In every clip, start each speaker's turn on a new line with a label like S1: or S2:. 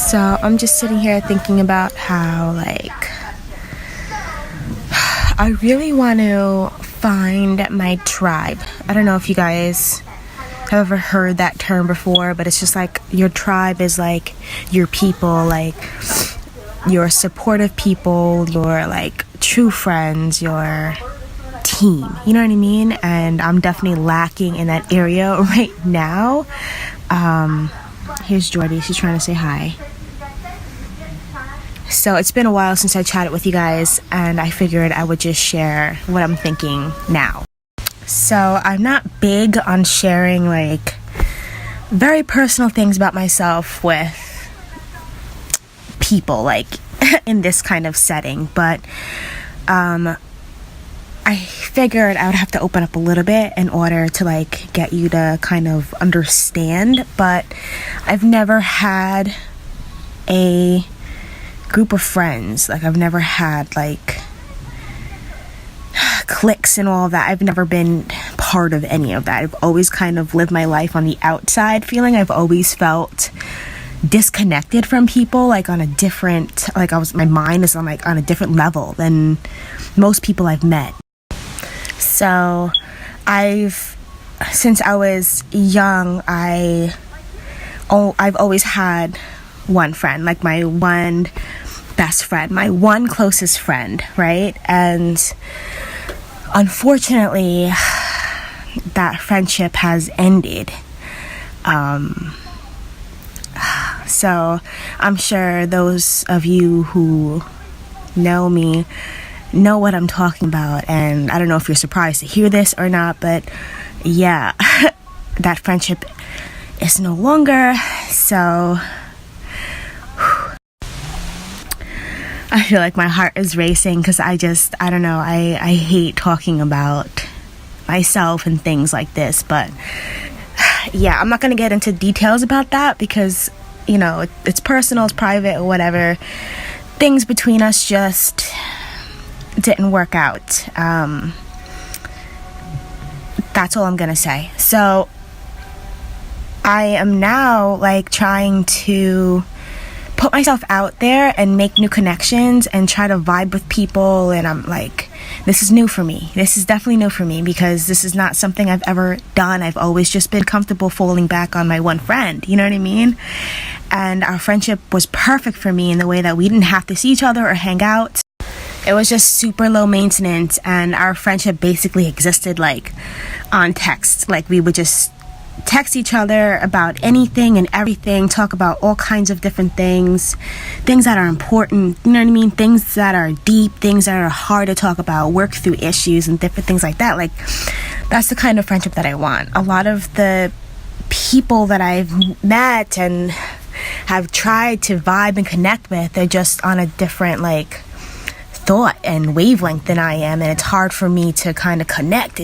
S1: So I'm just sitting here thinking about how, like, I really want to find my tribe. I don't know if you guys have ever heard that term before, but it's just like your tribe is like your people, like your supportive people, your like true friends, your team. You know what I mean? And I'm definitely lacking in that area right now. Here's Jordy. She's trying to say hi. So it's been a while since I chatted with you guys, and I figured I would just share what I'm thinking now. So I'm not big on sharing like very personal things about myself with people, like in this kind of setting, but I figured I would have to open up a little bit in order to like get you to kind of understand. But I've never had a group of friends. Like I've never had like cliques and all of that. I've never been part of any of that. I've always kind of lived my life on the outside feeling. I've always felt disconnected from people, like on a different, like my mind is on like on a different level than most people I've met. So since I was young, I've always had one friend, like my one best friend, my one closest friend, right? And unfortunately, that friendship has ended. So I'm sure those of you who know me know what I'm talking about, and I don't know if you're surprised to hear this or not, but yeah, that friendship is no longer. So I feel like my heart is racing because I don't know, I hate talking about myself and things like this. But yeah, I'm not going to get into details about that because, you know, it's personal, it's private, or whatever. Things between us just didn't work out. That's all I'm going to say. So I am now like trying to put myself out there and make new connections and try to vibe with people, and I'm like, this is new for me. This is definitely new for me because this is not something I've ever done. I've always just been comfortable falling back on my one friend, you know what I mean? And our friendship was perfect for me in the way that we didn't have to see each other or hang out. It was just super low maintenance, and our friendship basically existed like on text. Like we would just text each other about anything and everything, talk about all kinds of different things that are important, you know what I mean, things that are deep, things that are hard to talk about, work through issues and different things like that. Like that's the kind of friendship that I want. A lot of the people that I've met and have tried to vibe and connect with, they're just on a different like thought and wavelength than I am, and it's hard for me to kind of connect.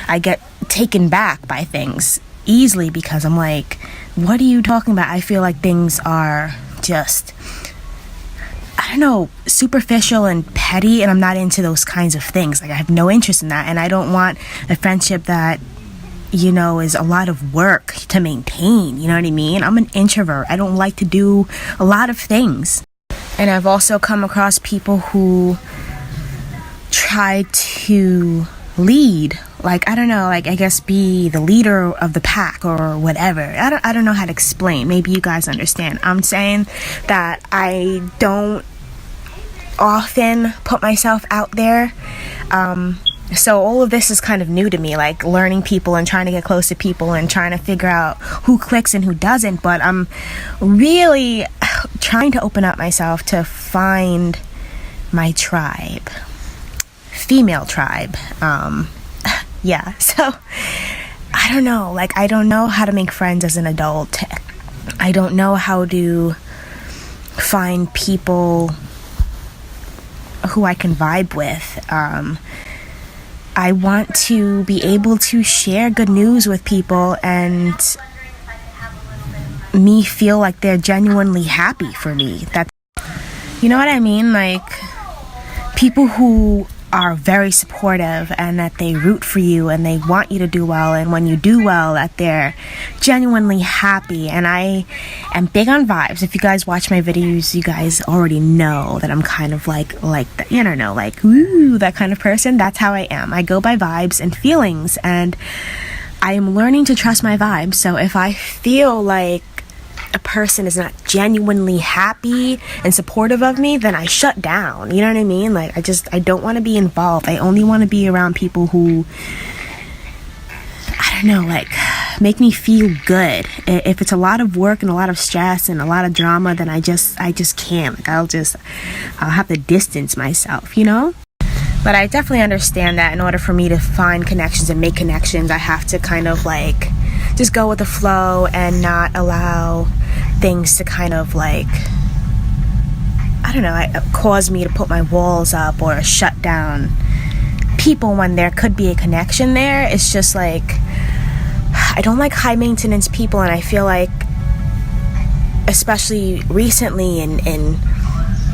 S1: I get taken back by things easily because I'm like, what are you talking about? I feel like things are just, I don't know, superficial and petty, and I'm not into those kinds of things. Like I have no interest in that, and I don't want a friendship that, you know, is a lot of work to maintain, you know what I mean? I'm an introvert. I don't like to do a lot of things. And I've also come across people who try to lead, like, I don't know, like, I guess be the leader of the pack or whatever. I don't know how to explain. Maybe you guys understand. I'm saying that I don't often put myself out there. So all of this is kind of new to me, like learning people and trying to get close to people and trying to figure out who clicks and who doesn't. But I'm really trying to open up myself to find my tribe, female tribe. Yeah, so I don't know, like I don't know how to make friends as an adult. I don't know how to find people who I can vibe with. I want to be able to share good news with people and me feel like they're genuinely happy for me. That, you know what I mean? Like people who are very supportive and that they root for you and they want you to do well, and when you do well that they're genuinely happy. And I am big on vibes. If you guys watch my videos, you guys already know that I'm kind of like the, you know, like woo, that kind of person. That's how I am. I go by vibes and feelings, and I am learning to trust my vibes. So if I feel like a person is not genuinely happy and supportive of me, then I shut down. You know what I mean? Like, I don't want to be involved. I only want to be around people who, I don't know, like, make me feel good. If it's a lot of work and a lot of stress and a lot of drama, then I just can't. Like, I'll have to distance myself, you know? But I definitely understand that in order for me to find connections and make connections, I have to kind of like just go with the flow and not allow things to kind of like, I don't know, cause me to put my walls up or shut down people when there could be a connection there. It's just like, I don't like high maintenance people, and I feel like, especially recently in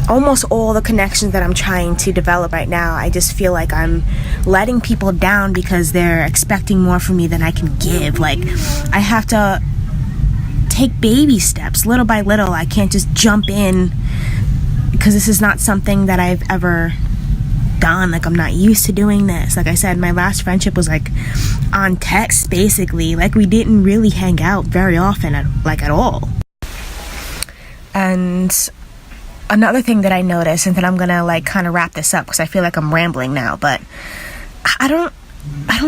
S1: almost all the connections that I'm trying to develop right now, I just feel like I'm letting people down because they're expecting more from me than I can give. Like, I have to take baby steps little by little. I can't just jump in because this is not something that I've ever done. Like, I'm not used to doing this. Like I said, my last friendship was like on text, basically. Like, we didn't really hang out very often at all. And another thing that I noticed, and then I'm gonna like kind of wrap this up because I feel like I'm rambling now, but I don't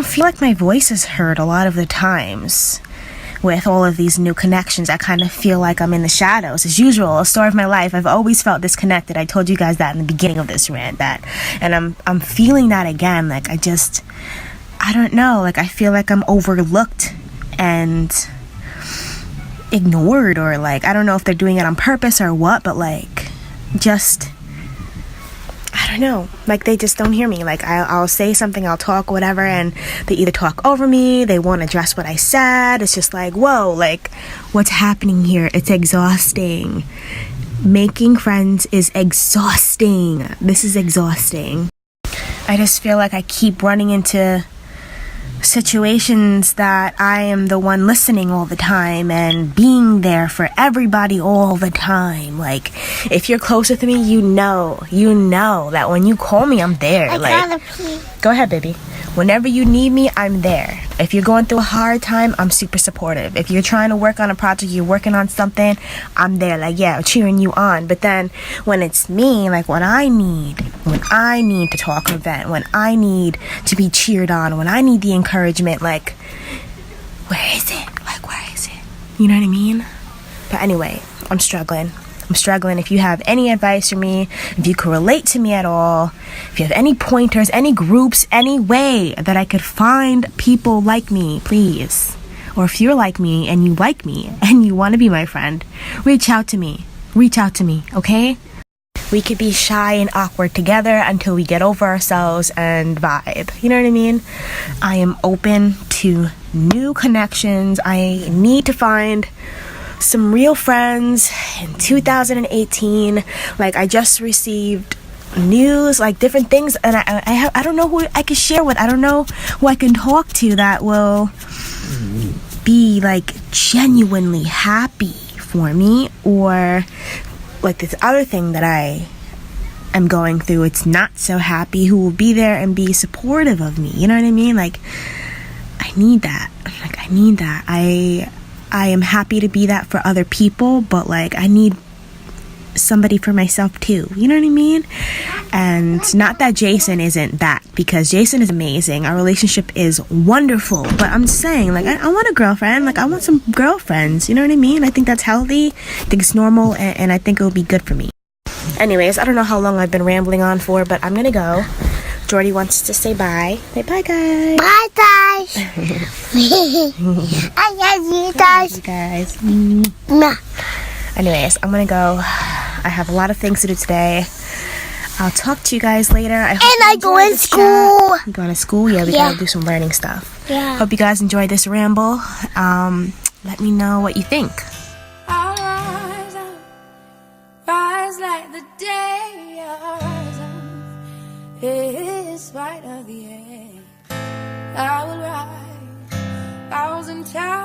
S1: feel like my voice is heard a lot of the times with all of these new connections. I kind of feel like I'm in the shadows. As usual, a story of my life. I've always felt disconnected. I told you guys that in the beginning of this rant, and I'm feeling that again. Like, I don't know, like I feel like I'm overlooked and ignored, or like, I don't know if they're doing it on purpose or what, but like, just, I don't know, like they just don't hear me. Like, I'll say something, I'll talk, whatever, and they either talk over me, they won't address what I said. It's just like, whoa, like, what's happening here? It's exhausting. Making friends is exhausting. This is exhausting. I just feel like I keep running into situations that I am the one listening all the time and being there for everybody all the time. Like, if you're close with me, you know that when you call me, I'm there. Go ahead, baby. Whenever you need me, I'm there. If you're going through a hard time, I'm super supportive. If you're trying to work on a project, you're working on something, I'm there, like, yeah, cheering you on. But then when it's me, like, when I need to talk or vent, when I need to be cheered on, when I need the encouragement, like, where is it? Like, where is it? You know what I mean? But anyway, I'm struggling. If you have any advice for me, if you could relate to me at all, if you have any pointers, any groups, any way that I could find people like me, please. Or if you're like me and you like me and you want to be my friend, reach out to me, okay? We could be shy and awkward together until we get over ourselves and vibe. You know what I mean? I am open to new connections. I need to find some real friends in 2018. Like, I just received news, like different things, and I don't know who I can share with. I don't know who I can talk to that will be like genuinely happy for me, or like this other thing that I am going through, it's not so happy, who will be there and be supportive of me. You know what I mean? Like, I need that. I am happy to be that for other people, but like, I need somebody for myself too. You know what I mean? And not that Jason isn't that, because Jason is amazing. Our relationship is wonderful. But I'm saying, like, I want a girlfriend. Like, I want some girlfriends. You know what I mean? I think that's healthy. I think it's normal, and I think it'll be good for me. Anyways, I don't know how long I've been rambling on for, but I'm gonna go. Jordy wants to say bye. Say bye, guys.
S2: Bye, guys. I love you guys.
S1: You guys.
S2: Nah.
S1: Anyways, I'm gonna go. I have a lot of things to do today. I'll talk to you guys later.
S2: I go in school.
S1: You going to school? Yeah, we gotta do some learning stuff.
S2: Yeah.
S1: Hope you guys enjoyed this ramble. Let me know what you think.
S3: I'll rise up, rise like the day I rise up. spite of the air. I will write 1,000 times.